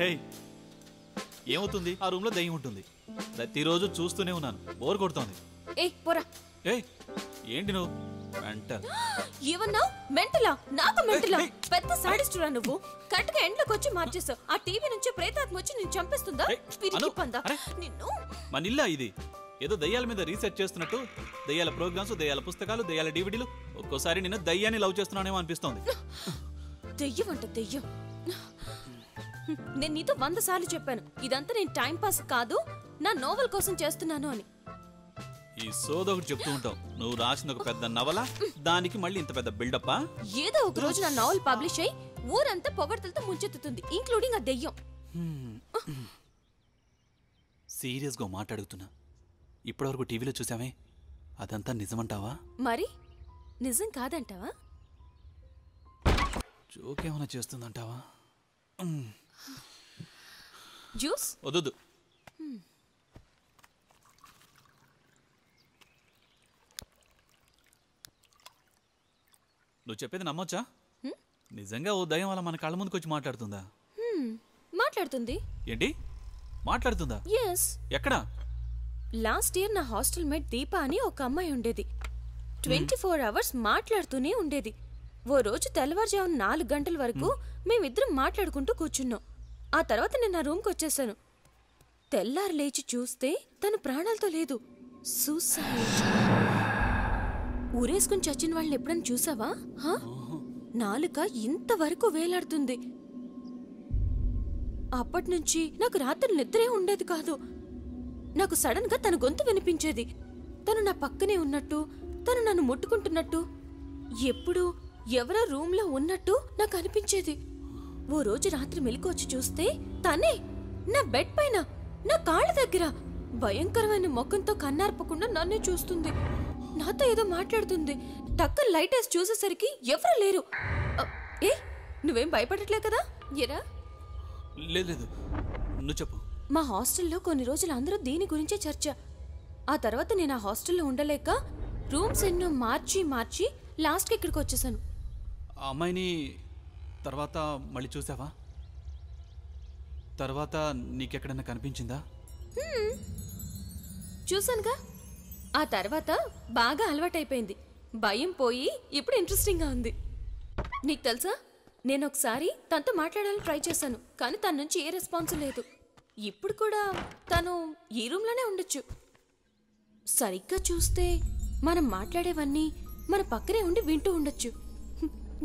హే, ఏమవుతుంది? ఆ రూమ్ లో దయ్యం ఉంటుంది. ప్రతిరోజు చూస్తూనే ఉన్నాను, బోర్ కొడుతోంది. ఏ ఏంటి నువ్వు మెంటల్? ఏమన్నా మెంటలా? నాకు మెంటలా? పెద్ద సాడిస్టురా నువ్వు. కరెక్ట్గా ఎండ్లోకి వచ్చి మార్చేసావు. ఆ టీవీ నుంచి ప్రేతాత్మ వచ్చి నేను చంపేస్తుందా? నిన్ను మన ఇల్లా ఇది? ఏదో దయ్యాల మీద రీసెర్చ్ చేస్తున్నట్టు దయ్యాల ప్రోగ్రామ్స్, దయ్యాల పుస్తకాలు, దయ్యాల డివిడీలు. ఒక్కోసారి నేను దయ్యాన్ని లవ్ చేస్తున్నానేమో అనిపిస్తోంది. దెయ్యం అంట దెయ్యం. నేను నీతో 100 సార్లు చెప్పాను, ఇదంతా నేను టైం పాస్ కాదు, నా నోవెల్ కోసం చేస్తున్నాను అని. ఈ సోదొకటి చెప్తూ ఉంటావు. నువ్వు రాసిన ఒక పెద్ద నవల, దానికి మళ్ళీ ఇంత పెద్ద బిల్డప్పా? ఏదో ఒక రోజు నా నవల్ పబ్లిష్ అయ్యి ఊరంతా పొగడ్తలతో ముంచెత్తుతుంది, ఇంక్లూడింగ్ ఆ దెయ్యం. సీరియస్ గా మాట్లాడుతున్నా. ఇప్పటివరకు టీవీలో చూసామే, అదంతా నిజమంటావా? మరి నిజం కాదంటావా? జోక్ ఏమైనా చేస్తుందంటావా? జ్యూస్ వద్దు. నువ్వు చెప్పేది నమ్మొచ్చా? నిజంగా ఓ దయ్యం అలా మన కళ్ళ ముందుకు వచ్చి మాట్లాడుతుందా? మాట్లాడుతుంది. ఏంటి మాట్లాడుతుందా? ఎస్. ఎక్కడా? లాస్ట్ ఇయర్ నా హాస్టల్ మేట్ దీప అని ఒక అమ్మాయి ఉండేది. 24 hours మాట్లాడుతూనే ఉండేది. ఓ రోజు తెల్లవారుజామున 4 గంటల వరకు మేమిద్దరం మాట్లాడుకుంటూ కూర్చున్నాం. ఆ తర్వాత నేను నా రూమ్కి వచ్చేసాను. తెల్లారు లేచి చూస్తే తను ప్రాణాలతో లేదు. సూసైడ్. ఊరేసుకుని చచ్చిన వాళ్ళని ఎప్పుడైనా చూసావా? నాలుక ఇంతవరకు వేలాడుతుంది. అప్పటినుంచి నాకు రాత్రి నిద్రే ఉండేది కాదు. నాకు సడన్ గా తన గొంతు వినిపించేది. తను నా పక్కనే ఉన్నట్టు, తను నన్ను ముట్టుకుంటున్నట్టు, ఎప్పుడు ఎవరో రూమ్ లో ఉన్నట్టు నాకు అనిపించేది. ఓ రోజు రాత్రి మెలకు వచ్చి చూస్తే తనే నా బెడ్ పైన, నా కాళ్ళ దగ్గర భయంకరమైన ముఖంతో కన్నార్పకుండా నన్నే చూస్తుంది. నాతో ఏదో మాట్లాడుతుంది. టక్కన లైట్ వేసి చూసేసరికి ఎవరు లేరు. ఏ నువ్వేం భయపడట్లే కదా? ఎరా? లేదు, నువ్వు చెప్పు. మా హాస్టల్లో కొన్ని రోజులు అందరూ దీని గురించే చర్చ. ఆ తర్వాత నేను ఆ హాస్టల్లో ఉండలేక రూమ్స్ ఎన్నో మార్చి లాస్ట్కి ఇక్కడికి వచ్చేసాను. ఆ అమ్మాయిని తర్వాత మళ్ళీ చూసావా? తర్వాత నీకెక్కడన్నా కనిపించిందా? చూసానుగా. ఆ తర్వాత బాగా అలవాటైపోయింది. భయం పోయి ఇప్పుడు ఇంట్రెస్టింగ్గా ఉంది. నీకు తెలుసా, నేను ఒకసారి తనతో మాట్లాడాలని ట్రై చేశాను, కానీ తన నుంచి ఏ రెస్పాన్స్ లేదు. ఇప్పుడు కూడా తను ఈ రూమ్లోనే ఉండొచ్చు. సరిగ్గా చూస్తే మనం మాట్లాడేవన్నీ మన పక్కనే ఉండి వింటూ ఉండొచ్చు.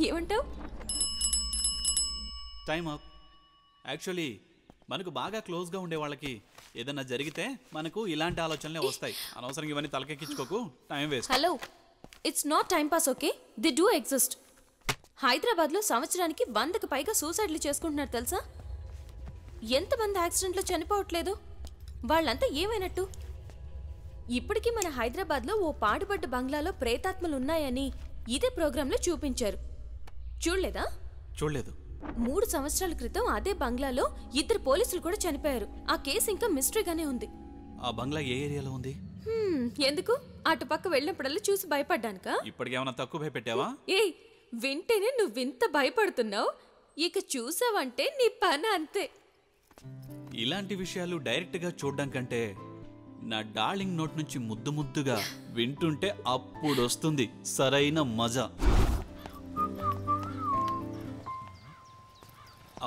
ఏమంటావు? Time up. యాక్చువల్లీ మనకు బాగా క్లోజ్గా ఉండే వాళ్ళకి ఏదన్నా జరిగితే మనకు ఇలాంటి ఆలోచనలే వస్తాయి. అనవసరంగా ఇవన్నీ తలకెక్కించుకోకు, time waste. Hello, it's not time pass, okay? They do exist. హైదరాబాద్లో సంవత్సరానికి 100కి పైగా సూసైడ్లు చేసుకుంటున్నారు తెలుసా? ఎంతమంది యాక్సిడెంట్లో చనిపోవట్లేదు? వాళ్ళంతా ఏమైనట్టు? ఇప్పటికీ మన హైదరాబాద్లో ఓ పాడుబడ్డ బంగ్లాలో ప్రేతాత్మలు ఉన్నాయని ఇదే ప్రోగ్రాంలో చూపించారు. చూడలేదా? చూడలేదు. 3 సంవత్సరాల క్రితం అదే బంగ్లాలో 2 పోలీసులు కూడా చనిపోయారు. ఆ కేసు ఇంకా మిస్టరీగానే ఉంది. ఆ బంగ్లా ఏ ఏరియాలో ఉంది? ఎందుకు? అటుపక్క వెళ్ళినప్పుడల్లా చూసి భయపడ్డానుకా? ఇప్పటికేమన్నా తక్కువ భయపెట్టావా? ఏయ్, వింటేనే నువ్వింత భయపడుతున్నావు, ఇక చూసావంటే నీ పని అంతే. ఇలాంటి విషయాలు డైరెక్ట్గా చూడడం కంటే నా డార్లింగ్ నోట్ నుంచి ముద్దు ముద్దుగా వింటుంటే అప్పుడు వస్తుంది సరైన మజా.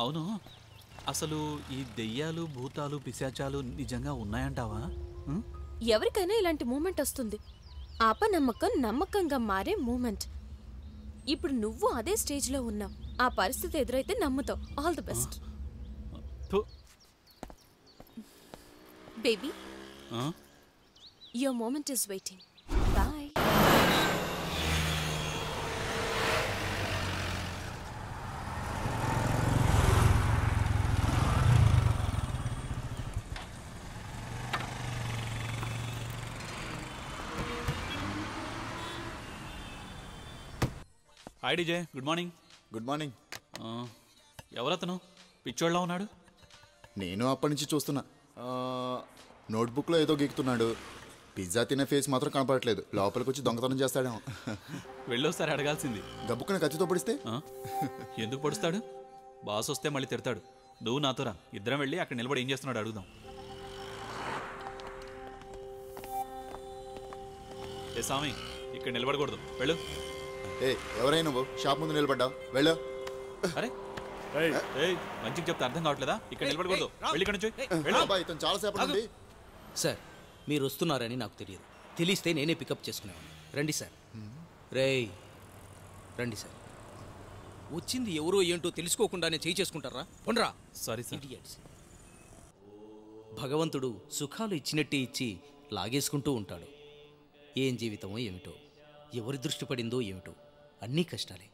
అవును, అసలు ఈ దెయ్యాలు, భూతాలు, పిశాచాలు నిజంగా ఉన్నాయంటావా? ఎవరికైనా ఇలాంటి మూమెంట్ వస్తుంది. అపనమ్మకం నమ్మకంగా మారే మూమెంట్. ఇప్పుడు నువ్వు అదే స్టేజ్లో ఉన్నావు. ఆ పరిస్థితి ఎదురైతే నమ్ముతావు. All the best baby. Your moment is waiting. Bye. Hi DJ, good morning. Good morning. ఎవరతను పిచ్చోళ్ళ ఉన్నాడు? నేను అప్పటి నుంచి చూస్తున్నా. నోట్బుక్లో ఏదో గీకుతున్నాడు. పిజ్జా తినే ఫేస్ మాత్రం కనపడట్లేదు. లోపలికి వచ్చి దొంగతనం చేస్తాడేమో. వెళ్ళొస్తారి అడగాల్సింది. గబ్బుకుని కత్తితో పొడిస్తే? ఎందుకు పొడుస్తాడు? బాస్ వస్తే మళ్ళీ తిడతాడు. నువ్వు నాతో రా, ఇద్దరం వెళ్ళి అక్కడ నిలబడి ఏం చేస్తున్నాడు అడుగుదాం. ఏ స్వామి, ఇక్కడ నిలబడకూడదు, వెళ్ళు. ఎవరైనా నువ్వు షాప్ ముందు నిలబడ్డావు, వెళ్ళు. అరే మంచిగా చెప్తే అర్థం కావట్లేదా? ఇక్కడ నిలబడకూడదు, వెళ్ళి ఇక్కడ నుంచి. ఇతను చాలాసేపు ఉంది. సార్ మీరు వస్తున్నారని నాకు తెలియదు, తెలిస్తే నేనే పికప్ చేసుకునేవాడిని. రండి సార్. రేయ్ రండి సార్. వచ్చింది ఎవరో ఏంటో తెలుసుకోకుండానే చేయి చేసుకుంటారా? పొండ్రా. Sorry sir. ఇడియట్స్. భగవంతుడు సుఖాలు ఇచ్చినట్టే ఇచ్చి లాగేసుకుంటూ ఉంటాడు. ఏం జీవితమో ఏమిటో, ఎవరి దృష్టి పడిందో ఏమిటో, అన్నీ కష్టాలే.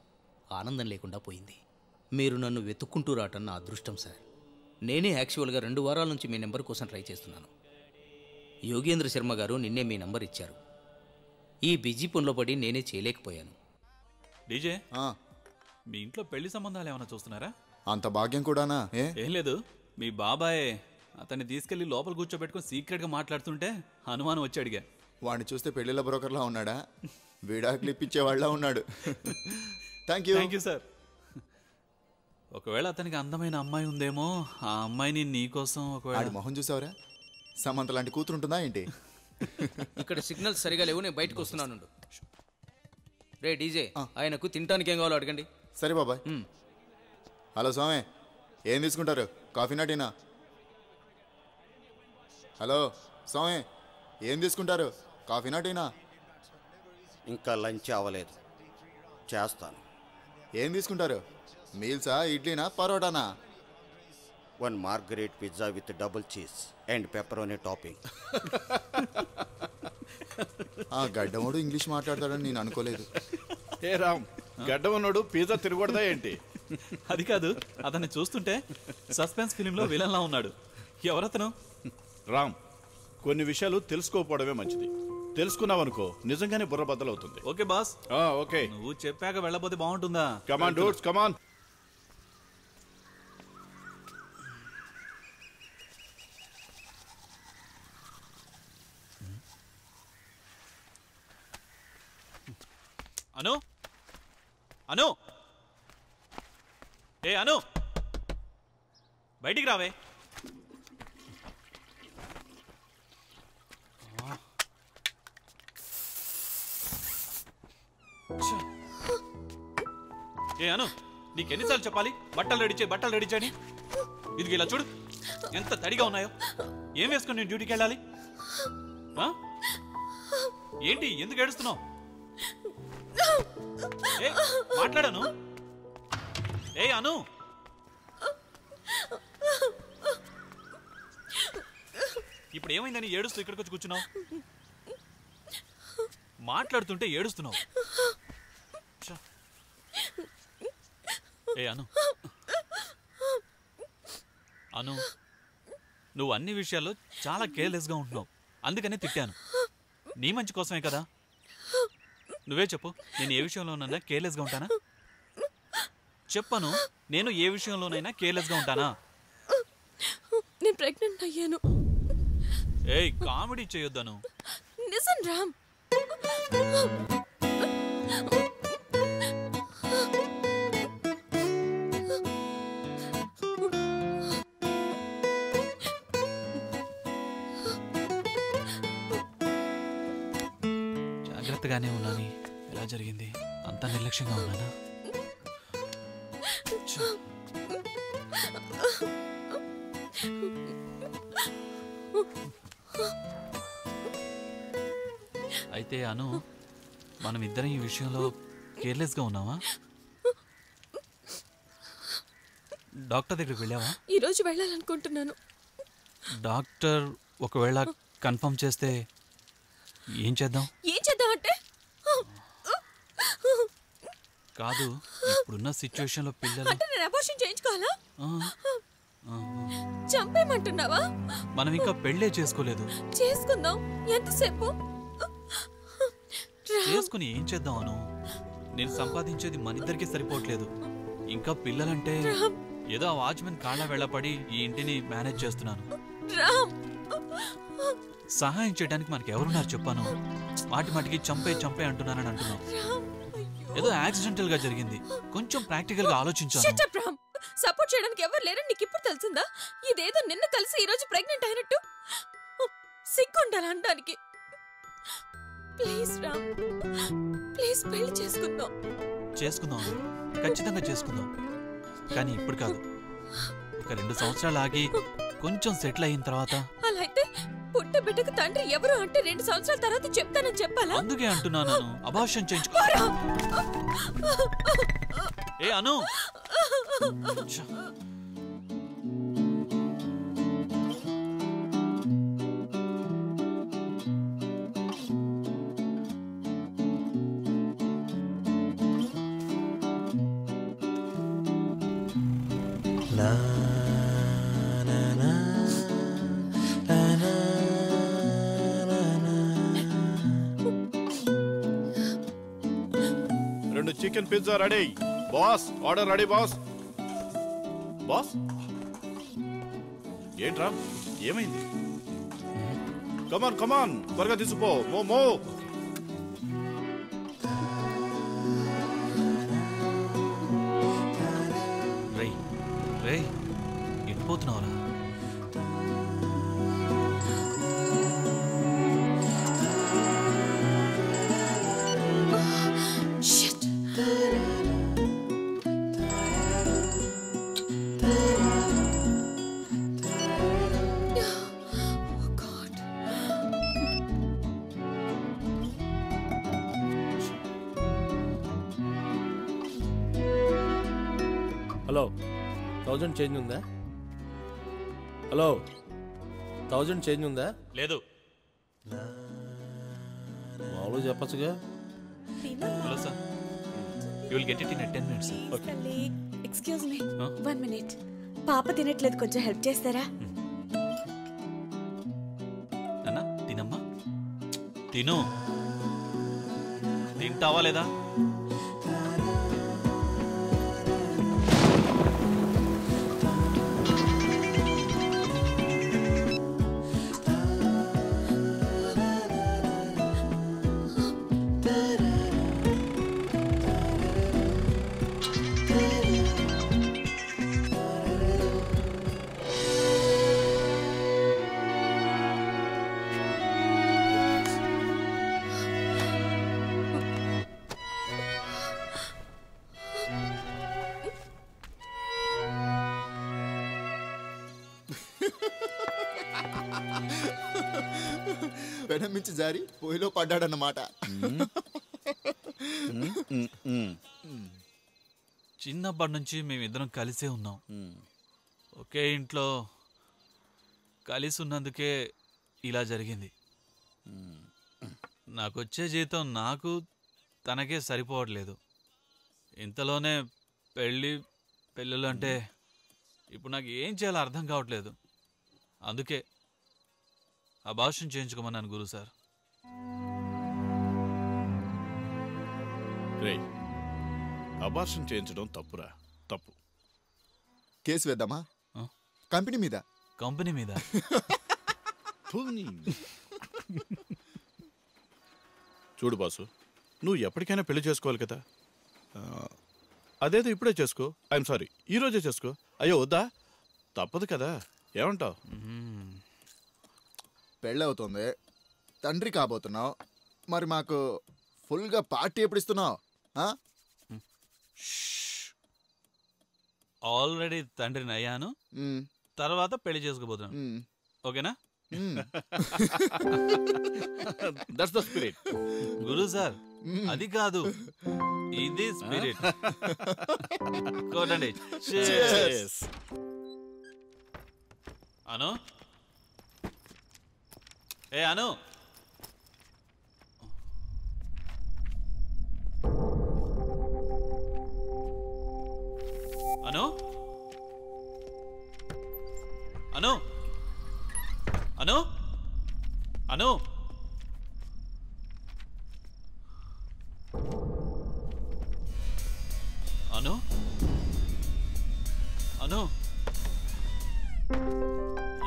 ఆనందం లేకుండా పోయింది. మీరు నన్ను వెతుక్కుంటూ రావటం నా అదృష్టం సార్. నేనే యాక్చువల్గా 2 వారాల నుంచి మీ నెంబర్ కోసం ట్రై చేస్తున్నాను. యోగేంద్ర శర్మ గారు నిన్నే మీ నంబర్ ఇచ్చారు. ఈ బిజీ పనిలో పడి నేనే చేయలేకపోయాను. డీజే, మీ ఇంట్లో పెళ్లి సంబంధాలు ఏమైనా చూస్తున్నారా? అంత భాగ్యం కూడానా? ఏం లేదు, మీ బాబాయ్ అతన్ని తీసుకెళ్లి లోపల కూర్చోబెట్టుకుని సీక్రెట్గా మాట్లాడుతుంటే అనుమానం వచ్చి అడిగా. వాడిని చూస్తే పెళ్లిళ్ళ బ్రోకర్లా ఉన్నాడా? విడాకులు ఇప్పించేవాళ్ళ ఉన్నాడు. Thank you sir. ఒకవేళ అతనికి అందమైన అమ్మాయి ఉందేమో, ఆ అమ్మాయిని నీకోసం ఒకవేళ. మొహం చూసావరా? సమంత లాంటి కూతురు ఉంటుందా ఏంటి? ఇక్కడ సిగ్నల్స్ సరిగా లేవు, నేను బయటకు వస్తున్నాను. రే డీజే, ఆయనకు తినడానికి ఏం కావాలో అడగండి. సరే బాబాయ్. హలో స్వామి, ఏం తీసుకుంటారు? కాఫీనా టీనా? హలో స్వామి, ఏం తీసుకుంటారు? కాఫీనా టీనా? ఇంకా లంచ్ అవ్వలేదు, చేస్తాను. ఏం తీసుకుంటారు? మీల్సా, ఇడ్లీనా, పరోటానా? 1 margherita pizza with double cheese and pepperoni topping. ఆ గడ్డమోడు ఇంగ్లీష్ మాట్లాడతాడని నేను అనుకోలేదు. ఏ రామ్, గడ్డమన్నాడు పిజ్జా తిరగకూడదా ఏంటి? అది కాదు, అతన్ని చూస్తుంటే సస్పెన్స్ ఫిలింలో విలన్లా ఉన్నాడు. ఎవరతను? రామ్, కొన్ని విషయాలు తెలుసుకోకపోవడమే మంచిది. తెలుసుకున్నావనుకో నిజంగానే బుర్ర బద్దలవుతుంది. Okay boss. ఓకే, నువ్వు చెప్పాక వెళ్ళబోతే బాగుంటుందా? కమాన్ డూడ్స్, కమాన్. అను, అను, ఏ అను, బయటికి రావే. ఏ అను, నీకెన్నిసార్లు చెప్పాలి బట్టలు రెడీ చేయని? ఇది ఇలా చూడు, ఎంత తడిగా ఉన్నాయో. ఏం వేసుకుని నేను డ్యూటీకి వెళ్ళాలి? ఏంటి, ఎందుకు ఏడుస్తున్నావు? మాట్లాడాను. ఏ అను, ఇప్పుడు ఏమైందని ఏడుస్తూ ఇక్కడికి వచ్చి కూర్చున్నావు? మాట్లాడుతుంటే ఏడుస్తున్నావు. ఏ అను, అను, నువ్వు అన్ని విషయాల్లో చాలా కేర్లెస్గా ఉంటున్నావు, అందుకనే తిట్టాను. నీ మంచి కోసమే కదా. నువ్వే చెప్పు, నేను ఏ విషయంలోనైనా కేర్లెస్గా ఉంటానా? చెప్పను, నేను ఏ విషయంలోనైనా కేర్లెస్గా ఉంటానా? నేను ప్రెగ్నెంట్ అయ్యాను. ఏయ్, కామెడీ చేయొద్దను. నిజం రామ్. జాగ్రత్తగానే ఉన్నాను. ఎలా జరిగింది? అంతా నిర్లక్ష్యంగా ఉన్నానా? అయితే అను, మనం ఇద్దరం ఈ విషయంలో కేర్లెస్గా ఉన్నావా? డాక్టర్ దగ్గరికి వెళ్ళావా? ఈరోజు వెళ్ళాలనుకుంటున్నాను. డాక్టర్ ఒకవేళ కన్ఫర్మ్ చేస్తే ఏం చేద్దాం? ఏం చేద్దాం అంటే? కాదు, ఇప్పుడున్న సిచ్యువేషన్లో పిల్లలు అంటే నేను అబార్షన్ చేయించుకోవాలా? చంపేయమంటున్నావా? మనం ఇంకా పెళ్ళే చేసుకోలేదు. చేసుకుందాం. ఎంతసేపు? చేసుకుని ఏం చేద్దాం అను? నేను సంపాదించేది మన ఇద్దరికి సరిపోవట్లేదు. ఇంకా పిల్లలంటే ఏదో ఆ వాచ్మెన్ కాళ్ళ వెళ్ళపడి ఈ ఇంటిని మేనేజ్ చేస్తున్నాను. సహాయం చేయడానికి మనకి ఎవరున్నారు చెప్పాను? మాటికి చంపే అంటున్నానని అంటున్నావు. ఏదో యాక్సిడెంటల్ గా జరిగింది, కొంచెం ప్రాక్టికల్ గా ఆలోచించాను. సపోర్ట్ చేయడానికి ఎవరు లేరని నీకు ఇప్పుడు తెలిసిందా? ఇదేదో నిన్న కలిసి ఈరోజు ప్రెగ్నెంట్ అయినట్టు సిగ్గుండాలి అనడానికి. ప్లీజ్ రామ్, ప్లీజ్ పెళ్లి చేసుకుందాం. చేసుకుందాం, ఖచ్చితంగా చేసుకుందాం. కానీ ఇప్పుడు కాదు, ఒక 2 సంవత్సరాలు ఆగి కొంచెం సెటిల్ అయిన తర్వాత. అలా అయితే పుట్ట బిడ్డకు తండ్రి ఎవరు అంటే 2 సంవత్సరాల తర్వాత చెప్తానని చెప్పాలా? అందుకే అంటున్నాను, అబార్షన్ చేయించుకో. ఏ అను, ఛ. Chicken pizza ready boss. Order ready boss. Boss ఏంట్రా, ఏమైంది? కమాన్ కమాన్, త్వరగా తీసుకో. మో రేయ్ రేయ్, ఎడిపోతున్నావురా? హలో, 1000 చేంజ్ ఉందా? హలో, 1000 చేంజ్ ఉందా? లేదు. మామూలుగా చెప్పచ్చుగా. Hello sir, you will get it in 10 minutes. Excuse me, 1 minute. పాప తినట్లేదు, కొంచెం హెల్ప్ చేస్తారా? అన్నా తినమ్మా, తిను. తింటావా లేదా? పెనం మించి జారి పొయ్యిలో పడ్డాడన్నమాట. చిన్నప్పటి నుంచి మేమిద్దరం కలిసే ఉన్నాం. ఒకే ఇంట్లో కలిసి ఉన్నందుకే ఇలా జరిగింది. నాకొచ్చే జీతం నాకు తనకే సరిపోవట్లేదు. ఇంతలోనే పెళ్ళిళ్ళు అంటే ఇప్పుడు నాకు ఏం చేయాలో అర్థం కావట్లేదు. అందుకే అబార్షన్ చేయించుకోమన్నాను గురు సార్. రేయ్, అబార్షన్ చేయించడం తప్పురా, తప్పు. కేసు వేద్దామా? కంపెనీ మీద. కంపెనీ మీద? చూడు బాసు, నువ్వు ఎప్పటికైనా పెళ్లి చేసుకోవాలి కదా. అదేదో ఇప్పుడే చేసుకో. ఐఎమ్ సారీ, ఈరోజే చేసుకో. అయ్యో వద్దా? తప్పదు కదా, ఏమంటావు? పెళ్ళవుతుంది, తండ్రి కాబోతున్నావు, మరి మాకు ఫుల్గా పార్టీ ఎప్పుడు ఇస్తున్నావు? ఆల్రెడీ తండ్రిని అయ్యాను, తర్వాత పెళ్లి చేసుకోబోతున్నాను. ఓకేనా? That's the spirit. Guru sir, అది కాదు, ఇది స్పిరిట్. కోటండి. అను, ఏ అను, అను, అను, అను, అను, అను, అను,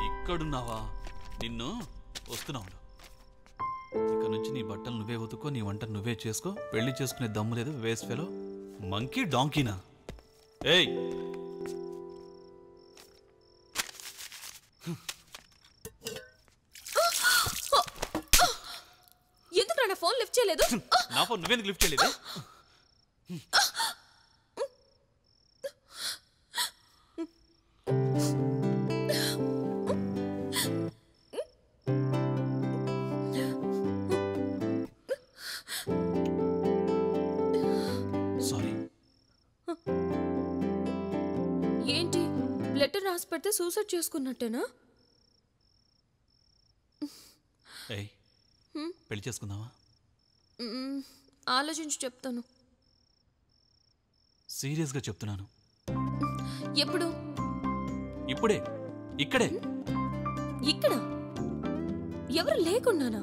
ఇక్కడున్నావా? నిన్ను వస్తున్నావు. ఇక నుంచి నీ బట్టలు నువ్వే ఉతుక్కో, నీ వంట నువ్వే చేసుకో. పెళ్లి చేసుకునే దమ్ము లేదు వేస్ట్ ఫెలో. మంకీ డాంకీనా? ఏయ్, ఫోన్ లిఫ్ట్ చేయలేదు. నా ఫోన్ నువ్వెందుకు లిఫ్ట్ చేయలేదు? సారీ. ఏంటి లెటర్ రాసి పెడితే సూసైడ్ చేసుకున్నట్టేనా? ఏయ్, పెళ్లి చేసుకుందామా? ఆలోచించి చెప్తాను. సీరియస్గా చెప్తున్నాను. ఎప్పుడు? ఇప్పుడే, ఇక్కడే. ఇక్కడ ఎవరు లేకున్నానా?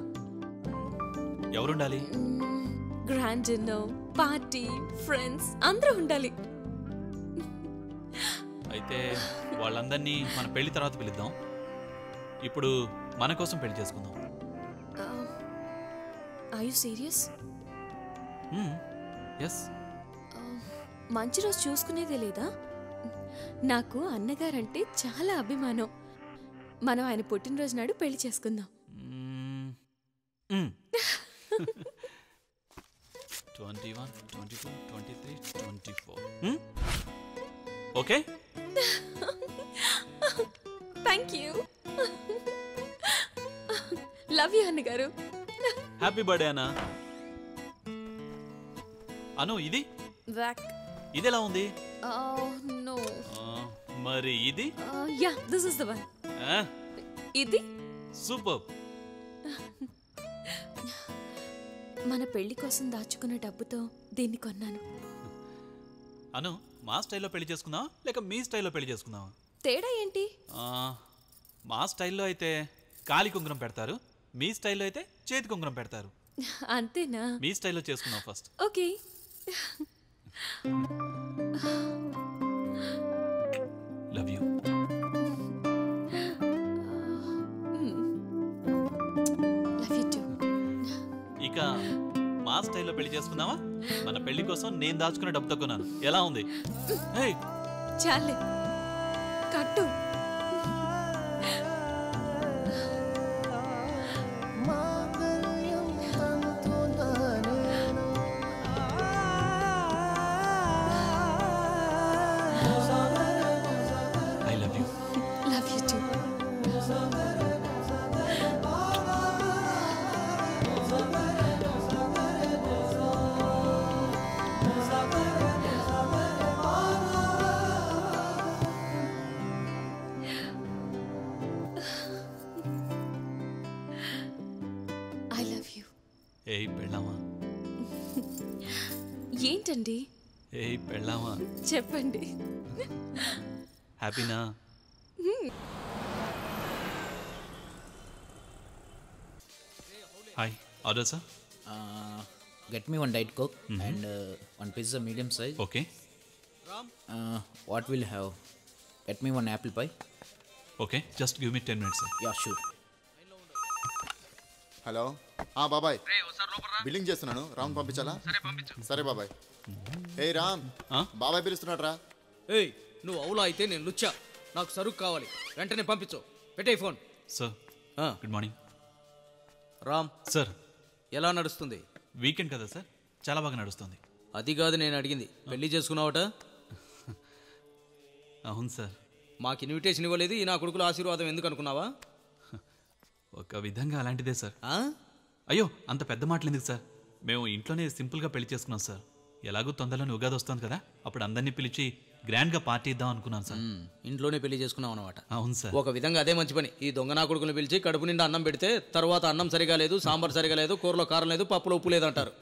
ఎవరుండాలి? గ్రాండ్ డిన్నర్, పార్టీ, ఫ్రెండ్స్ అందరూ ఉండాలి. అయితే వాళ్ళందరినీ మన పెళ్లి తర్వాత పిలుద్దాం. ఇప్పుడు మన కోసం పెళ్లి చేసుకుందాం. Are you serious? ఎస్. మంచి రోజు చూసుకునేదే లేదా? నాకు అన్నగారంటే చాలా అభిమానం. మనం ఆయన పుట్టినరోజు నాడు పెళ్లి చేసుకుందాం. 21, 22, 23, 24. Okay. Thank you. Love you అన్నగారు. హ్యాపీ బర్త్డే అన్నా. అను, ఇది ఇది ఎలా ఉంది? నో. మరి ఇది? Yeah, this is the one. ఇది సూపర్. మన పెళ్లి కోసం దాచుకున్న డబ్బుతో దీన్ని కొన్నాను. అను, మా స్టైల్లో పెళ్లి చేసుకుందాం లేక మీ స్టైల్లో పెళ్లి చేసుకుందాం? తేడా ఏంటి? మా స్టైల్లో అయితే కాలి కుంగురం పెడతారు, మీ స్టైల్లో అయితే చేతి కుంగురం పెడతారు. అంతేనా? మీ స్టైల్లో చేసుకుందాం first. Okay. Love you. Love you to. ఇక మా స్టైల్లో పెళ్లి చేసుకుందామా? మన పెళ్లి కోసం నేను దాచుకునే డబ్బుతో కొన్నాను. ఎలా ఉంది? చాలే, కట్టు. I love you. Love you too. I love you. ఏయ్ పెళ్ళామా? ఏంటండి? ఏయ్ పెళ్ళామా? చెప్పండి. హ్యాపీనా? Hi, order sir. Get me one Diet Coke and one pizza medium size. Okay. What will you have? Get me one apple pie. Okay, just give me 10 minutes sir. Yeah, sure. Hello. బాబాయ్, billing చేస్తున్నాను. రామ్ పంపించాలా? సరే బాబాయ్. ఏ రామ్, బాబాయ్ పిలుస్తున్నాడు రా. ఏయ్, నువ్వు అవులా అయితే నేను లుచ్చా. నాకు సరుకు కావాలి, వెంటనే పంపించు. పెట్టే phone. Sir, good morning. Ram sir, ఎలా నడుస్తుంది? వీకెండ్ కదా సార్, చాలా బాగా నడుస్తుంది. అది కాదు నేను అడిగింది, పెళ్లి చేసుకున్నావట? అవును సార్. మాకు ఇన్విటేషన్ ఇవ్వలేదు, ఈ నా కొడుకుల ఆశీర్వాదం ఎందుకు అనుకున్నావా? ఒక విధంగా అలాంటిదే సార్. అయ్యో, అంత పెద్ద మాటలు ఎందుకు సార్? మేము ఇంట్లోనే సింపుల్గా పెళ్లి చేసుకున్నాం సార్. ఎలాగో తొందరలోనే ఉగాది వస్తుంది కదా, అప్పుడు అందరినీ పిలిచి గ్రాండ్గా పార్టీ ఇద్దాం అనుకున్నాను సార్. ఇంట్లోనే పెళ్లి చేసుకున్నాం అనమాట. అవును సార్. ఒక విధంగా అదే మంచి పని. ఈ దొంగ నా కొడుకుని పిలిచి కడుపు నిండా అన్నం పెడితే తర్వాత అన్నం సరిగా లేదు, సాంబార్ సరిగా లేదు, కూరలో కారం లేదు, పప్పులో ఉప్పు లేదు అంటారు.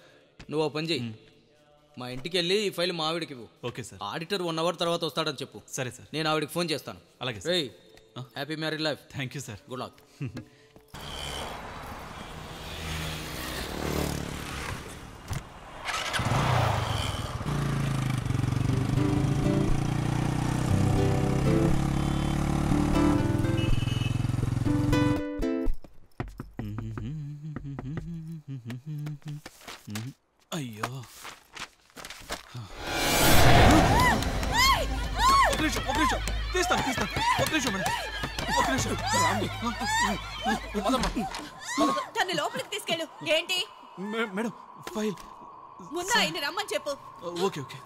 నువ్వు ఓ పని చెయ్యి, మా ఇంటికి వెళ్ళి ఈ ఫైల్ మా ఆవిడకి ఇవ్వు. Okay sir. ఆడిటర్ 1 hour తర్వాత వస్తాడని చెప్పు. సరే సార్. నేను ఆవిడకి ఫోన్ చేస్తాను. అలాగే sir. Happy married life. Thank you sir. Good luck. అయ్యో, తీస్తాను ఒక నిమిషం మేడం, ఒక నిమిషం. తను లోపలికి తీసుకెళ్ళు. ఏంటి మేడం ఫైల్. ముందు ఆయన రమ్మని చెప్పు. Okay okay.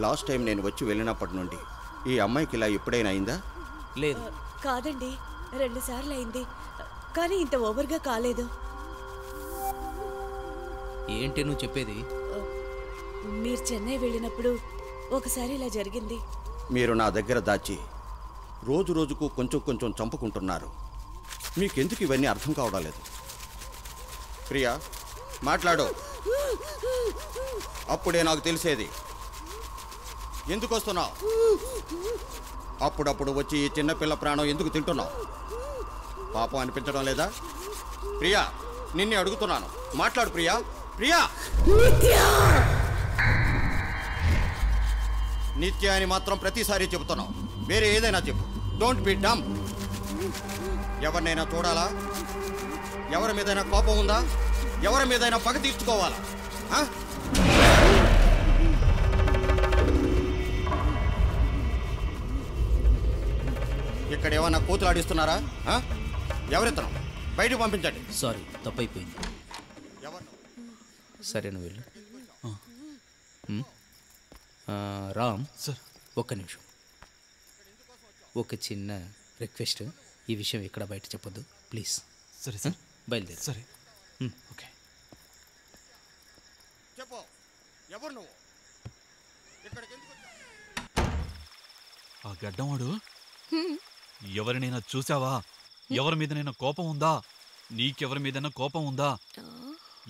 లాస్ట్ టైం నేను వచ్చి వెళ్ళినప్పటి నుండి ఈ అమ్మాయికి ఇలా ఎప్పుడైనా అయిందా? లేదు. కాదండి, 2 సార్లు అయింది, కానీ ఇంత ఓవర్గా కాలేదు. ఏంటి నువ్వు చెప్పేది? మీరు చెన్నై వెళ్ళినప్పుడు ఒకసారి ఇలా జరిగింది. మీరు నా దగ్గర దాచి రోజు రోజుకు కొంచెం కొంచెం చంపుకుంటున్నారు. మీకెందుకు ఇవన్నీ అర్థం కావడం లేదు? ప్రియా, మాట్లాడు. అప్పుడే నాకు తెలిసేది. ఎందుకు వస్తున్నావు? అప్పుడప్పుడు వచ్చి ఈ చిన్నపిల్ల ప్రాణం ఎందుకు తింటున్నావు? పాపం అనిపించడం లేదా? ప్రియా, నిన్నే అడుగుతున్నాను, మాట్లాడు ప్రియా. ప్రియా, నిత్య అని మాత్రం ప్రతిసారి చెబుతున్నావు. వేరే ఏదైనా చెప్పు. డోంట్ బి డమ్. ఎవరినైనా చూడాలా? ఎవరి మీదైనా కోపం ఉందా? ఎవరి మీదైనా పగ తీర్చుకోవాలా? ఇక్కడ ఏమన్నా కూతురు ఆడిస్తున్నారా? ఎవరితను? బయటకు పంపించండి. సారీ, తప్పైపోయింది. సరే నువ్వు వెళ్ళు. రామ్ సార్, ఒక్క నిమిషం. ఒక చిన్న రిక్వెస్ట్. ఈ విషయం ఎక్కడ బయట చెప్పొద్దు ప్లీజ్. సరే సార్, బయలుదేరు. సరే ఓకే. చెప్పు, ఎవరు నువ్వు? ఇక్కడికి ఎందుకు వచ్చావు? ఆ గడ్డంవాడు ఎవరినైనా చూసావా? ఎవరి మీదనైనా కోపం ఉందా? నీకెవరి మీదైనా కోపం ఉందా?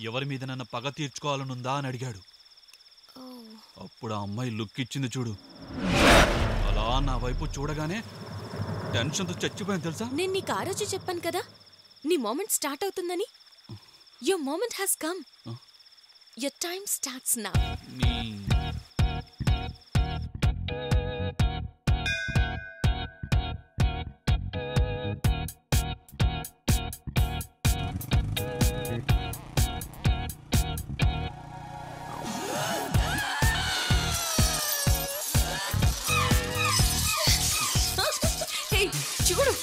ఎవరి మీదనైనా పగ తీర్చుకోవాలనుందా అని అడిగాడు. అప్పుడు ఆ అమ్మాయి లుక్ ఇచ్చింది చూడు. అలా నా వైపు చూడగానే టెన్షన్తో చచ్చిపోయాను తెలుసా. నేను నీకు ఆ రోజు చెప్పాను కదా, నీ మూమెంట్ స్టార్ట్ అవుతుందని. Your moment has come. Your time starts now. చూడు,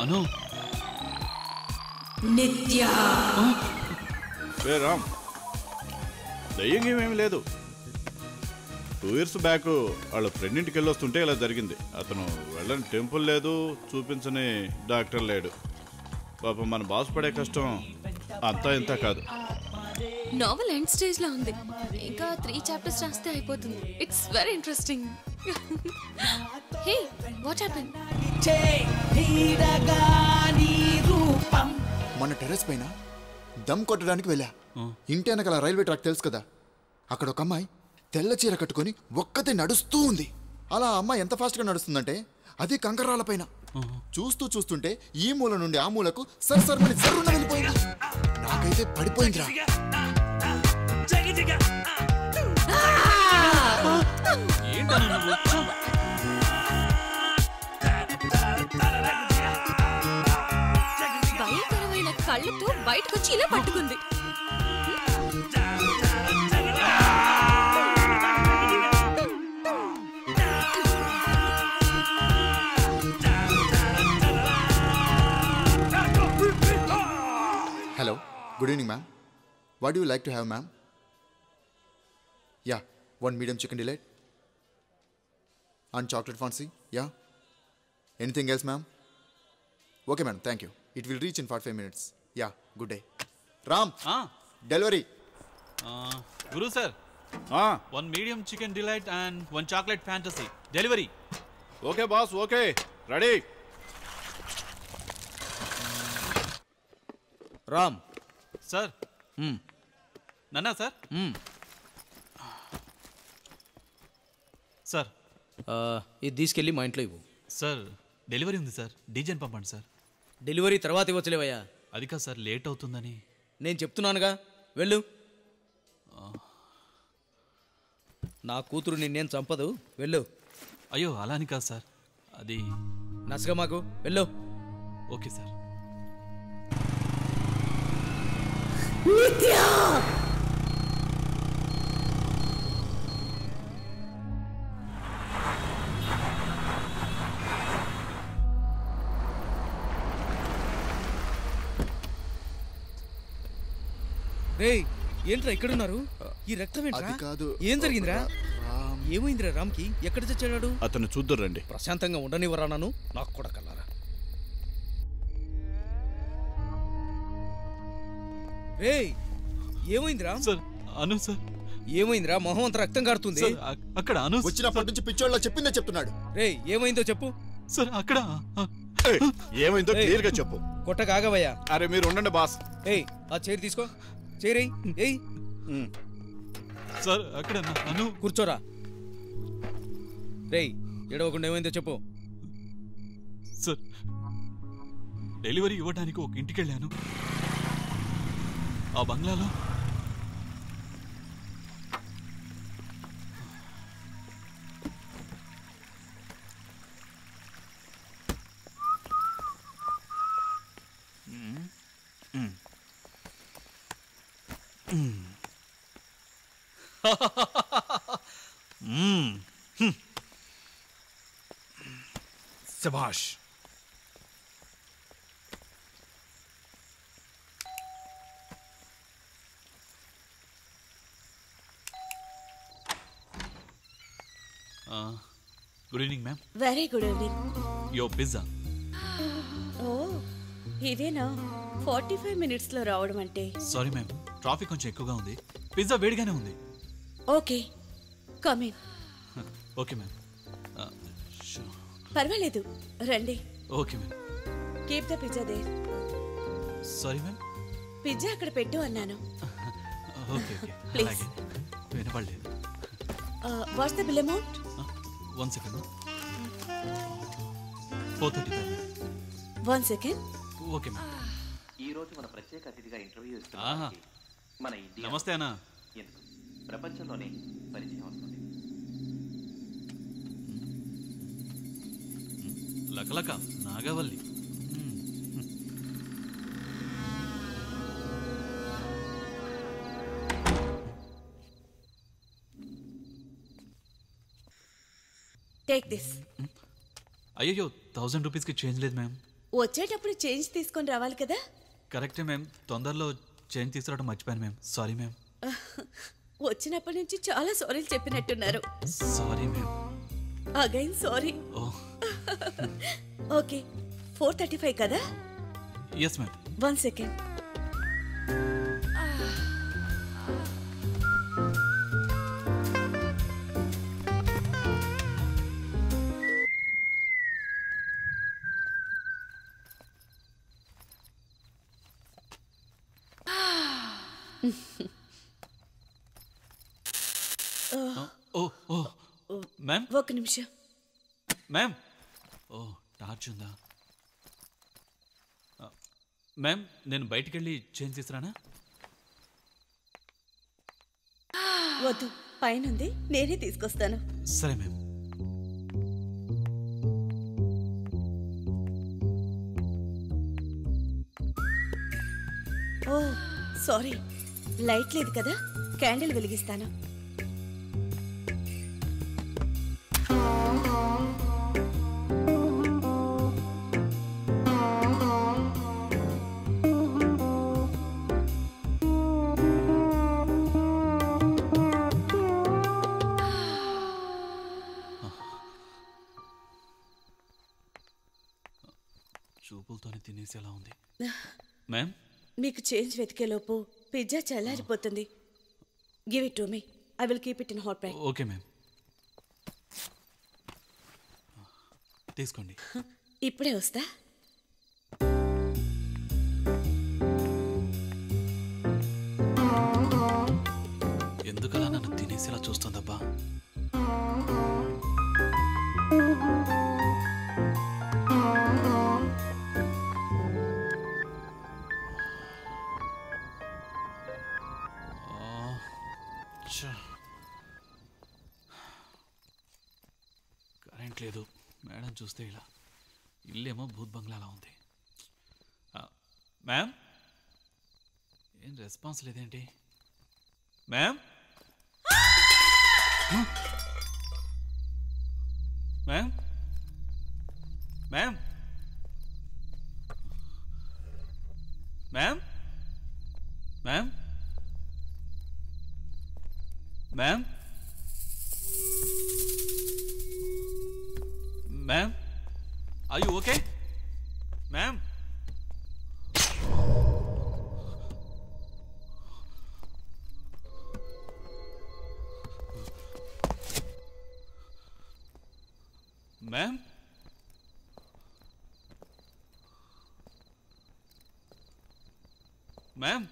అను నిత్య. రామ్, దయ్యం ఏమేమి లేదు. 2 years బ్యాక్ వాళ్ళ ఫ్రెండ్ ఇంటికి వెళ్ళొస్తుంటే ఇలా జరిగింది. అతను వెళ్ళని టెంపుల్ లేదు, చూపించని డాక్టర్ లేడు. పాపం మన బాస్ పడే కష్టం అంతా ఇంత కాదు. నావెల్ ఎండ్ స్టేజ్ లో ఉంది. ఇంకా 3 chapters రాస్తే అయిపోతుంది. It's very interesting. Hey, what happen? మన టెర్రస్ పైన దమ్ కొట్టడానికి వెళ్ళా. ఇంటి వెనకాల రైల్వే ట్రాక్ తెలుసు కదా, అక్కడ ఒక అమ్మాయి తెల్ల చీర కట్టుకొని ఒక్కతే నడుస్తూ ఉంది. అలా ఆ అమ్మాయి ఎంత ఫాస్ట్గా నడుస్తుందంటే అది కంకరాల పైన. చూస్తూ చూస్తుంటే ఈ మూల నుండి ఆ మూలకు సర్సర్మని సర్రున వెళ్ళిపోయింది. నాకైతే పడిపోయిందిరా. భయంకరమైన కళ్ళతో బయటకొచ్చి ఇలా పట్టుకుంది. Hello, good evening ma'am. What do you like to have ma'am? Yeah, 1 medium chicken delight. And chocolate fancy, yeah. Anything else ma'am? Okay ma'am, thank you. It will reach in 45 minutes. Yeah, good day. Ram, delivery. Guru sir, 1 medium chicken delight and 1 chocolate fantasy. Delivery. Okay boss, okay, ready. Ram sir, నన్నా sir. Sir, ఇది తీసుకెళ్ళి మా ఇంట్లో ఇవ్వు. Sir delivery ఉంది sir. డీజేని పంపండి sir. Delivery తర్వాత ఇవ్వచ్చులేవయ్యా. అది కాదు సార్, లేట్ అవుతుందని. నేను చెప్తున్నానుగా, వెళ్ళు. నా కూతురు నిన్నేం చంపదు, వెళ్ళు. అయ్యో అలా అని కాదు సార్, అది నసగా మాకు, వెళ్ళు. Okay sir. రేయ్, ఏంట్రా ఇక్కడున్నారు? ఈ రక్తం ఏంట్రా? అది కాదు. ఏం జరిగిందిరా? రామ్. ఏమైందిరా రామ్కి? ఎక్కడ చచ్చాడు? అతను చూద్దరు రండి. ప్రశాంతంగా ఉండనివ్వరా నన్ను? నాకు కూడా కల్లారా. రేయ్, ఏమైందిరా? సార్ అను సార్. ఏమైందిరా? మొహం అంత రక్తం కారుతుంది. సార్ అక్కడ అను వచ్చినప్పటి నుంచి పిచ్చోళ్ళ చెప్పిందే చెప్తున్నాడు. రేయ్, ఏమైందో చెప్పు. సార్ అక్కడ ఏయ్, ఏమైందో క్లియర్ గా చెప్పు. కొట్టక ఆగవయ్యా. అరే మీరు ఉండండి బాస్. ఏయ్, ఆ చైర్ తీసుకో. చైర్ ఏయ్. సార్ అక్కడ అను. కూర్చోరా. రేయ్, ఎడవకుండా ఏమైందో చెప్పు. సార్ డెలివరీ ఇవ్వడానికి ఒక ఇంటికి వెళ్ళాను. ఆ బంగ్లాలో శభాష్. Good evening ma'am. Very good evening. యో పిజ్జా. ఓ, ఇదేనా 45 మినిట్స్లో రావడం అంటే? సారీ మ్యామ్, ట్రాఫిక్ కొంచెం ఎక్కువగా ఉంది. పిజ్జా వేడిగానే ఉంది. Okay, come in. Okay ma'am. పర్వాలేదు, రండి. Okay ma'am. Keep the pizza there. Sorry ma'am. Pizza అక్కడ పెట్టు అన్నాను. Okay okay, Please. అలాగే. వినపడలేదు. What's the bill amount? 1 second. 435. 1 second. Okay ma'am. ఈ రోజు మన ప్రత్యేక అతిథిగా ఇంటర్వ్యూ ఆహా. ఇస్తున్నాం. మన ఇండియా నమస్తే అన్న. ఎందుకు ప్రపంచంలోనే పరిచయం అవుతుంది. లకలక నాగవల్లి. Take this. అయ్యో 1000 రూపీస్కి చేంజ్ లేదు మ్యామ్. వచ్చేటప్పుడు చేంజ్ తీసుకొని రావాలి కదా. కరెక్టే మ్యామ్, తొందరలో చేంజ్ తీసుకురావడం మర్చిపోయాను మ్యామ్. Sorry ma'am. వచ్చినప్పటి నుంచి చాలా సారీలు చెప్పినట్టున్నారు. Sorry ma'am. Again sorry. Oh okay, 435 కదా. Yes ma'am. 1 second. Oh oh ma'am. ఒక నిమిషం. మ్యామ్. ఓ టార్చ్ ఉందా? మ్యామ్, నేను బయటికి వెళ్ళి చేంజ్ తీసుకురానా? వద్దు, పైన ఉంది, నేనే తీసుకొస్తాను. సరే మ్యామ్. ఓ సారీ, లైట్ లేదు కదా, క్యాండిల్ వెలిగిస్తాను. చూపులతోనే తినేసేలా ఉంది. మ్యామ్. మీకు చేంజ్ వెతికేలోపు పిజ్జా చల్లారిపోతుంది. Give it to me, I will keep it in hot pack. Okay ma'am. తీసుకోండి. ఇప్పుడే వస్తా. ఎందుకలా నన్ను తినేసేలా చూస్తుందబ్బా? లేదు. మేడం చూస్తే ఇలా, ఇల్లేమో భూత్ బంగ్లాలా ఉంది. మ్యామ్, ఏం రెస్పాన్స్ లేదేంటి? Ma'am, ma'am, ma'am, ma'am, ma'am, ma'am, ma'am, are you okay? Ma'am, ma'am, ma'am,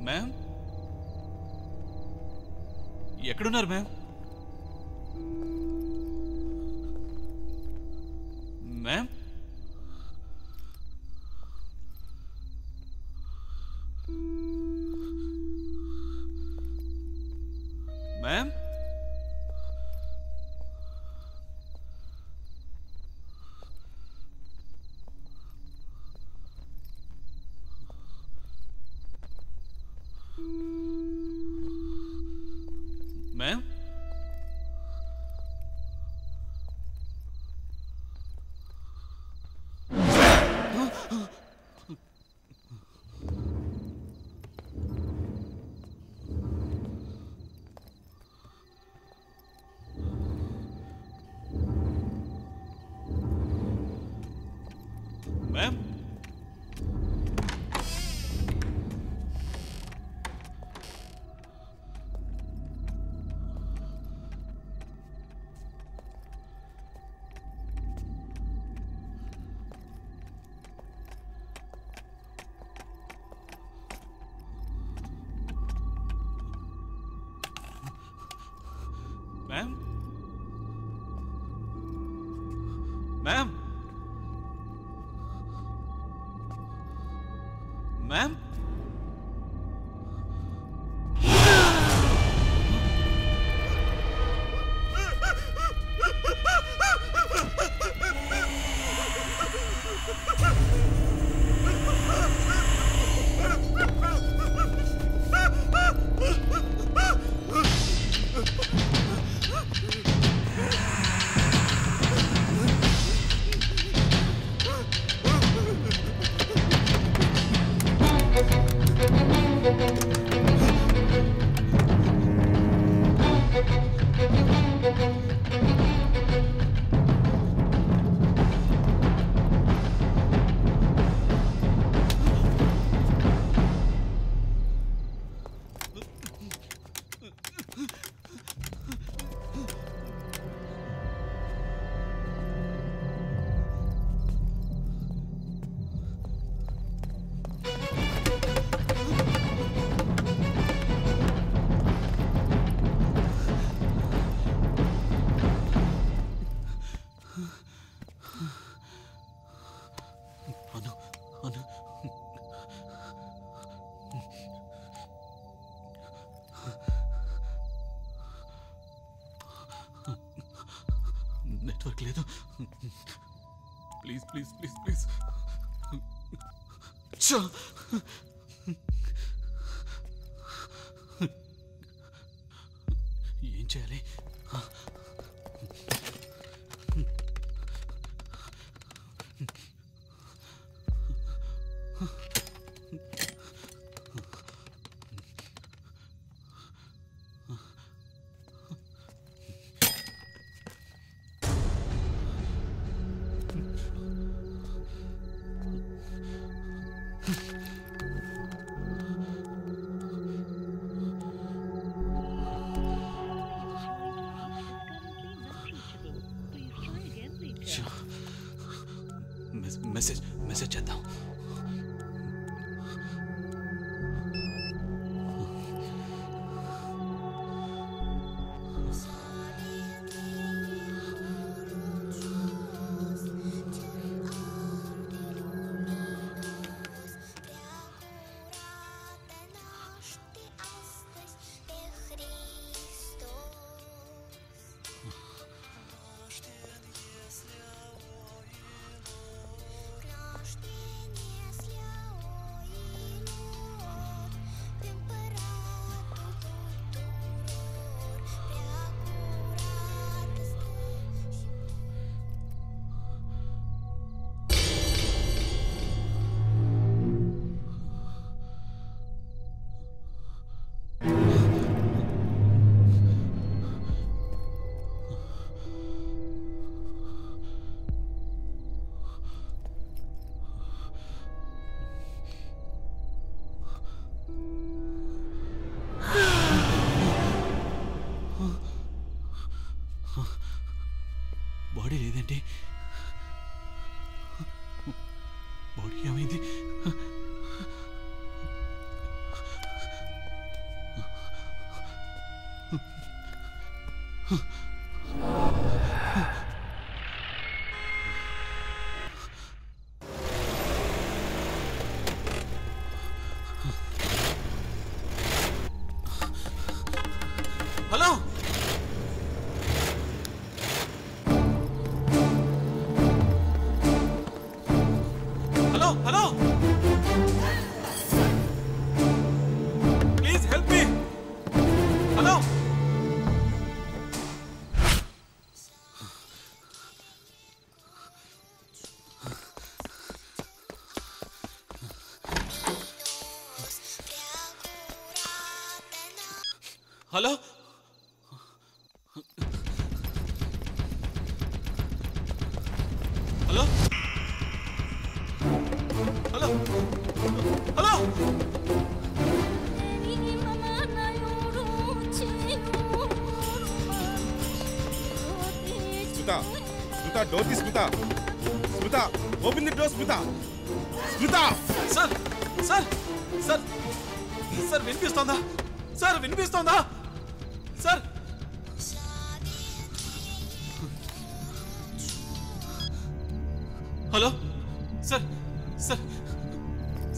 ma'am, ఎక్కడున్నారు ma'am? Ma'am, ma'am, ma'am, ma'am, ma'am, ma'am, ma'am, network లేదు. Please please please please. ఏం చేయాలి? మెసేజ్ చేద్దాం. ఏమైంది? Hello hello hello please help me. Hello hello hello hello hello Smita Smita door తీ Smita Smita open the door Smita Smita sir sir sir sir వినిపిస్తోందా? Sir వినిపిస్తోందా? Sir hello sir sir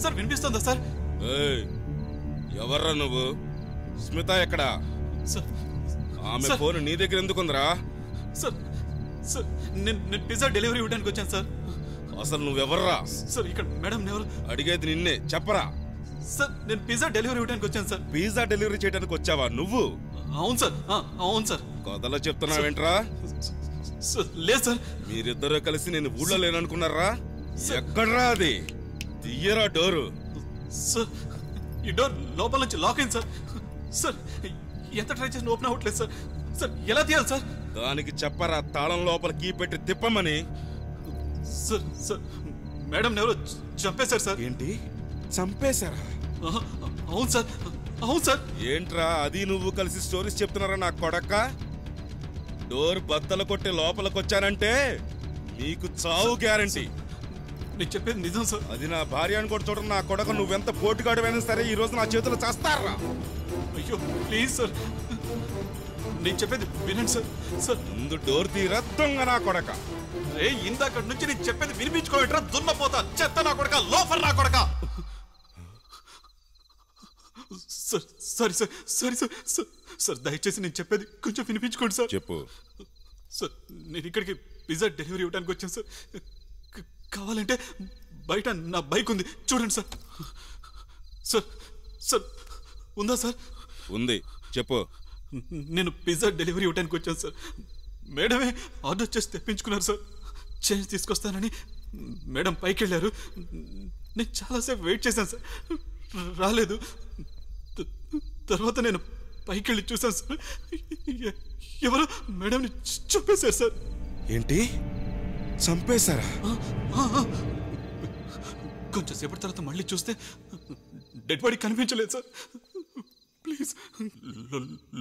sir వినిపిస్తోందా sir? ఏయ్ ఎవర్రా నువ్వు? స్మిత ఎక్కడా? సార్ ఆమె సార్. ఫోన్ నీ దగ్గర ఎందుకుందిరా? సార్ సార్ నేను పిజ్జా డెలివరీ ఇవ్వడానికి వచ్చాను సార్. అసలు నువ్వెవర్రా? సార్ ఇక్కడ మేడం ఎవరు? అడిగేది నిన్నే, చెప్పరా. సార్ నేను పిజ్జా డెలివరీ ఇవ్వడానికి వచ్చాను సార్. పిజ్జా డెలివరీ చేయడానికి వచ్చావా నువ్వు? అవును సార్, అవును సార్. కథలో చెప్తున్నావేంట్రా? సార్ లేదు సార్. మీరిద్దరూ కలిసి నేను ఊళ్ళో లేననుకున్నారా? ఎక్కడ్రా అది? తీయరా డోరు. సార్ ఈ డోర్ లోపల నుంచి లాక్ అయింది సార్. సార్ ఎంత ట్రై చేసినా ఓపెన్ అవ్వట్లేదు సార్. సార్ ఎలా తీయాలి సార్? దానికి చెప్పరా తాళం లోపల కీ పెట్టి తిప్పమని. సార్ సార్ మేడం ఎవరో చంపేశారు సార్. ఏంటి చంపేశారా? అవును సార్, అవును సార్. ఏంట్రా అది నువ్వు కలిసి స్టోరీస్ చెప్తున్నారా నా కొడక్క? డోర్ బద్దలు కొట్టి లోపలికొచ్చానంటే నీకు చావు గ్యారంటీ. నేను చెప్పేది నిజం సార్. అది నా భార్య అని కూడా చూడరు నా కొడక. నువ్వెంత పోటుగాడువైనా సరే ఈ రోజు నా చేతిలో చేస్తారా? అయ్యో ప్లీజ్ సార్, నేను చెప్పేది వినండి సార్. సార్ ముందు డోర్ తీరా దొంగ నా కొడక. రే ఇందాక నుంచి నేను చెప్పేది వినిపించుకోవట్రా దున్నపోతా చెత్త నా కొడక, లోఫర్ నా కొడక. Sir sorry sir, sorry sir. Sir sir దయచేసి నేను చెప్పేది కొంచెం వినిపించుకోండి సార్. చెప్పు. సార్ నేను ఇక్కడికి పిజ్జా డెలివరీ ఇవ్వడానికి వచ్చాను సార్. కావాలంటే బయట నా బైక్ ఉంది చూడండి సార్. సార్ సార్ ఉందా సార్? ఉంది, చెప్పు. నేను పిజ్జా డెలివరీ ఇవ్వడానికి వచ్చాను సార్. మేడమే ఆర్డర్ చేసి తెప్పించుకున్నారు సార్. చేంజ్ తీసుకొస్తానని మేడం పైకి వెళ్ళారు. నేను చాలాసేపు వెయిట్ చేశాను సార్, రాలేదు. తర్వాత నేను పైకి వెళ్ళి చూశాను సార్, ఎవరో మేడంని చంపేశారు సార్. ఏంటి చంపేశారా? కొంచెం సేపటి తర్వాత మళ్ళీ చూస్తే డెడ్ బాడీ కనిపించలేదు సార్. ప్లీజ్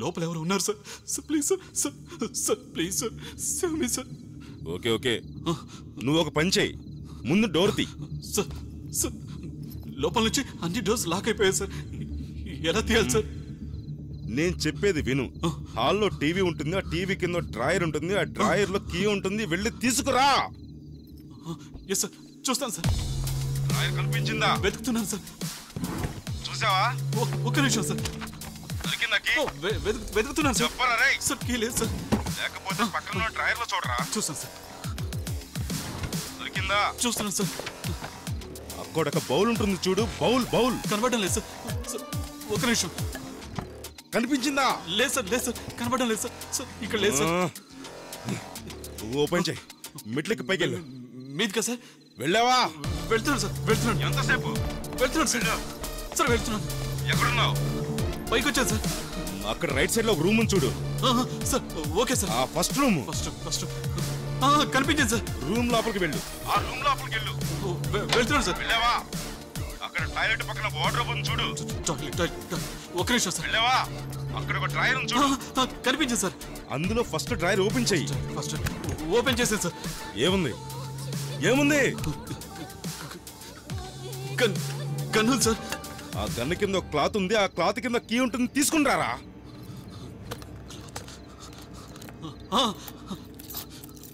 లోపల ఎవరు ఉన్నారు sir? Sir please sir, sir sir please sir save me sir. Okay okay, నువ్వు ఒక పని చేయి, ముందు డోర్ తీ. సార్ సార్ లోపల నుంచి అన్ని డోర్స్ లాక్ అయిపోయాయి సార్. ఎలా తీయాలి సార్? నేను చెప్పేది విను. హాల్లో టీవీ ఉంటుంది, ఆ టీవీ కింద డ్రాయర్ ఉంటుంది, ఆ డ్రాయర్ లో కీ ఉంటుంది, వెళ్ళి తీసుకురా. ఎస్ సార్, చూస్తాను సార్. డ్రాయర్ కనిపించిందా? వెతుకుతున్నాను సార్. చూసావా? ఒక్క నిమిషం సార్. దొరికిందా కీ? వెతుకుతున్నాను సార్. చెప్పరా రేయ్. సార్ కీ లేదు సార్. లేకపోతే పక్కన డ్రాయర్ లో చూడరా. చూస్తాను సార్. దొరికిందా? చూస్తున్నాను సార్. అక్కడ ఒక బౌల్ ఉంటుంది చూడు, బౌల్ బౌల్ కనబడడం లేదు సార్. ఒక నిమిషం. కనిపించిందా? లేదు సార్, లేదు సార్, కనబడడం లేదు సార్. సార్ ఇక్కడ లేదు సార్. ఓపెన్ చేయి, మెట్లకి పైకి వెళ్ళు. మీదికా సార్? వెళ్ళావా? వెళ్తున్నాను సార్, వెళ్తున్నాను. ఎంతసేపు? వెళ్తున్నాను సార్. సార్ వెళ్తున్నాను. ఎక్కడున్నావు? పైకి వచ్చాను సార్. అక్కడ రైట్ సైడ్ లో ఒక రూమ్ ఉంది చూడు. Sir okay sir. ఆ ఫస్ట్ రూమ్. ఫస్ట్ కనిపించింది సార్. రూమ్ లోపలికి వెళ్ళు. ఆ రూమ్ లోపలికి వెళ్ళు. వెళ్తున్నాను సార్. వెళ్ళావా? అక్కడ టాయిలెట్ పక్కన వార్డ్రోబ్ ఉంది చూడు. టాయిలెట్. ఒక నిమిషం సార్. వెళ్ళావా? అక్కడ ఒక డ్రాయర్ ఉంది చూడు. కనిపించింది సార్. అందులో ఫస్ట్ డ్రాయర్ ఓపెన్ చెయ్యి. ఫస్ట్ ఓపెన్ చేశాను సార్. ఏముంది? ఏముంది? Gun sir. ఆ గన్ను కింద ఒక క్లాత్ ఉంది, ఆ క్లాత్ కింద కీ ఉంటుంది, తీసుకుంటారా?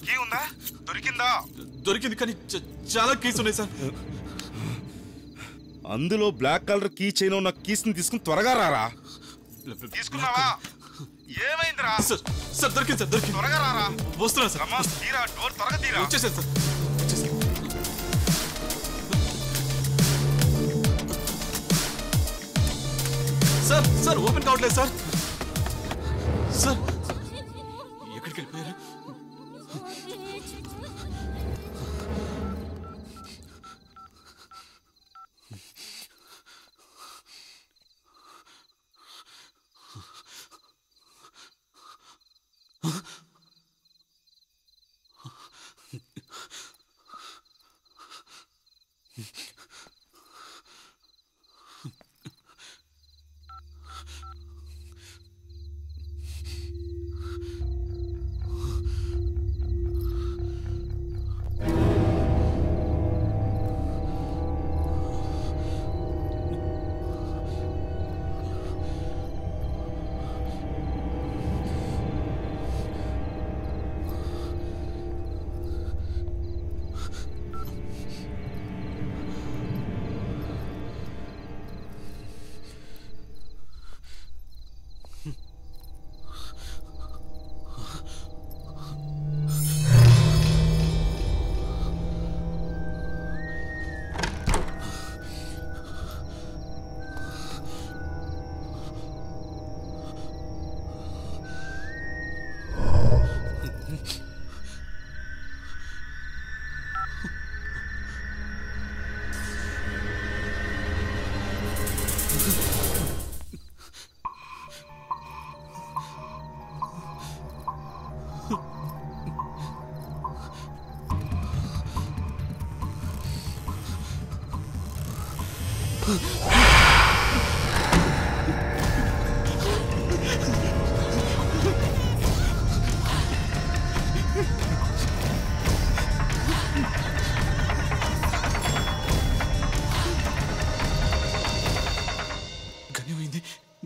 కీ ఉందా? దొరికిందా? దొరికింది, కానీ చాలా కీస్ ఉన్నాయి సార్. అందులో బ్లాక్ కలర్ కీ చైన్ ఉన్న కీస్ ని తీసుకుని త్వరగా రారా. తీసుకున్నావా? ఏమైందిరా? సార్ దొరికింది సార్, దొరికింది. త్వరగా రారా. వస్తున్నా సార్. తీరా, డోర్ త్వరగా తీరా. వచ్చేసాను సార్. సార్ సార్ ఓపెన్ కావట్లేదు సార్. సార్ ఎక్కడికి వెళ్ళిపోయారు?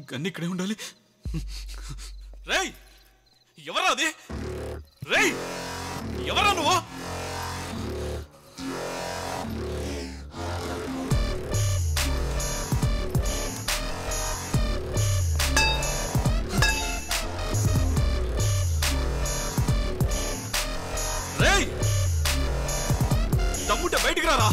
గన్ను ఇక్కడే ఉండాలి. రేయ్ ఎవరా అది? రేయ్ ఎవరా నువ్వు? రేయ్ దమ్ముంటే బయటికి రారా.